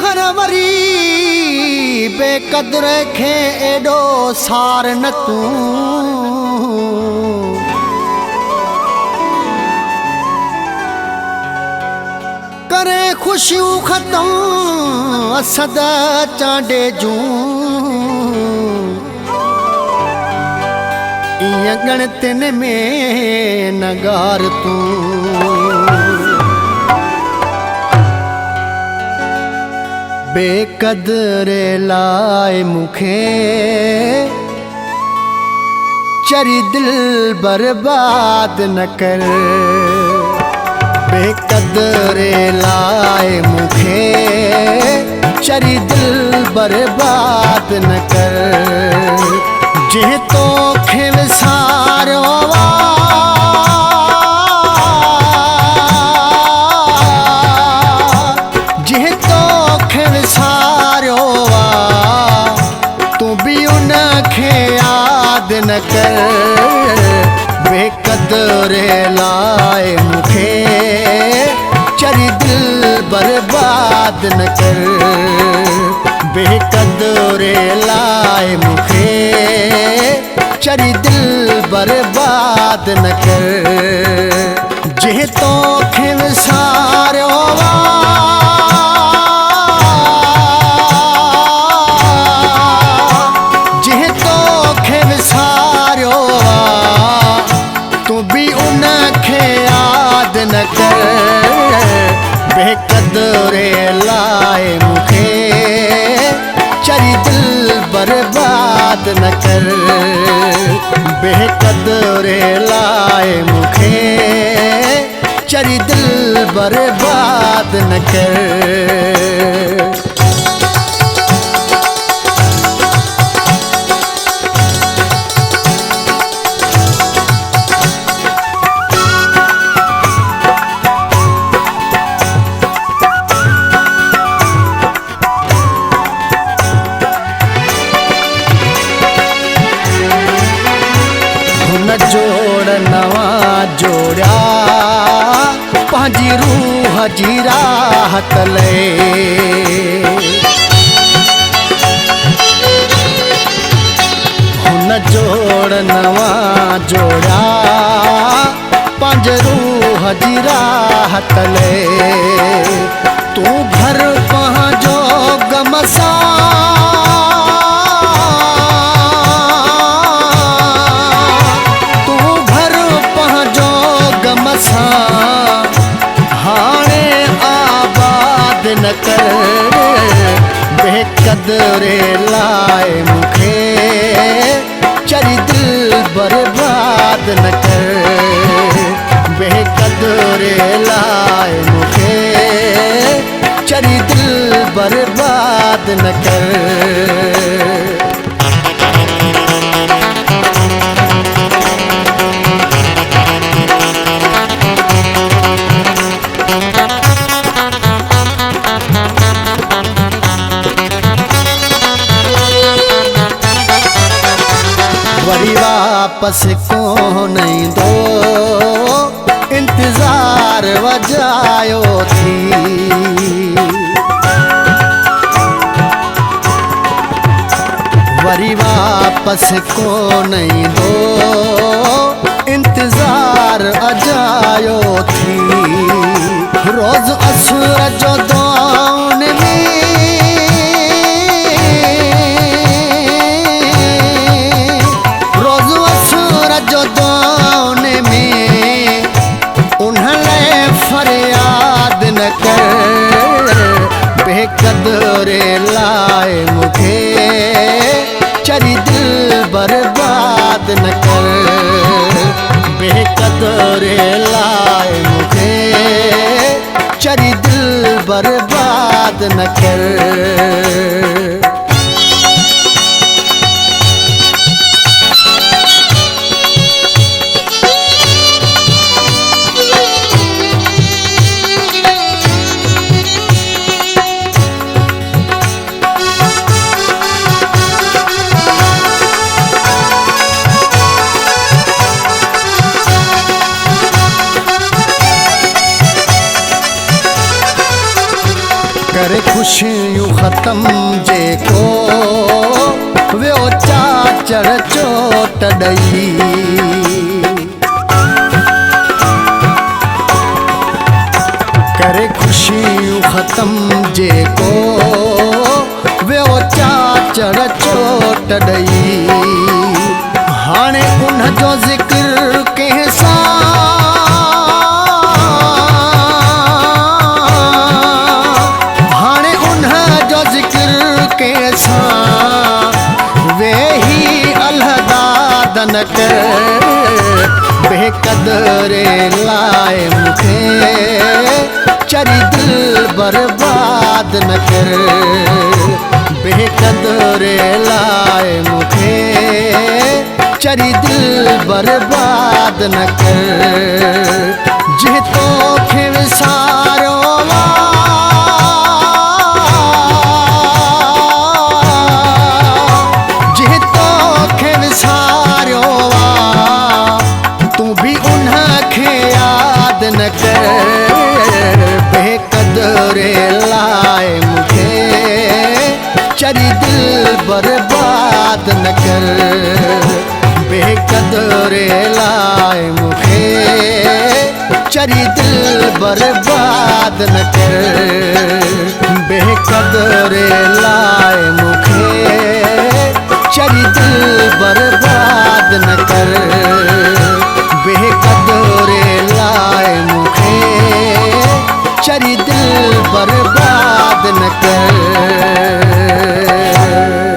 हर वरी बेकदर खे एडो सार न तूं करे खुशियूं खत्म असद चांडे जूं इं गणतिन में नगार तूं बेकदरे लाए मुखे चरी दिल बर्बाद न कर बेकदरे लाए मुखे चरी दिल बर्बाद न कर जे तो खे विसारो न कर बेकदरे लाए मुखे चरी दिल बर्बाद न कर बेकदरे लाए मुखे चरी दिल बर्बाद न कर जे तो खे विसारो न कर बेकदरे लाए मुखे चरी दिल बर्बाद न कर बेकदरे लाए मुखे चरी दिल बर्बाद न कर जोड़ नवा जोड़ा पंहिंजी रूह जी राहत ले हुन जोड़ नवा जोड़ा पंहिंजी रूह जी राहत ले तू घर पंहिंजो गम सां हाणे आबाद न कर बेकदरे लाए मुखे चरी दिल बर्बाद न कर बेकदरे लाए मुखे चरी दिल बर्बाद न कर वरी वापस कोन ईंदो इंतज़ार वजायो थी वरी वापस कोन ईंदो इंतज़ार अजायो थी रोज़ असुर जो दौन में जो दौन में उन्हें फरियाद न कर बेकदरे लाए मुखे चरी दिल बर्बाद न कर बेकदरे लाए मुखे चरी दिल बर्बाद न कर करे ख़ुशियूं ख़त्म जेको वियो चाचड़ चोट ॾई करे ख़ुशियूं ख़त्म जेको वियो चाचड़ चोट ॾई हाणे उन जो ज़िक्र कंहिंसां हाणे उन जो ज़िक्र कंहिंसां वेही अलहदाद न कर बेक़दरे लाइ मूंखे चरी दिल बर्बाद न कर बेक़दरे लाइ मूंखे चरी दिल बर्बाद न कर जे तोखे विसारो जे तोखे विसारियो तूं बि उनखे यादि न कर बेक़दरे लाइ मूंखे चरी दिल बर्बाद न कर बेक़दरे लाइ मूंखे चरी दिल बर्बाद न कर बेक़दरे लाइ मूंखे चरी दिल बर्बाद न कर बेक़दरे लाइ मूंखे चरी दिल बर्बाद न कर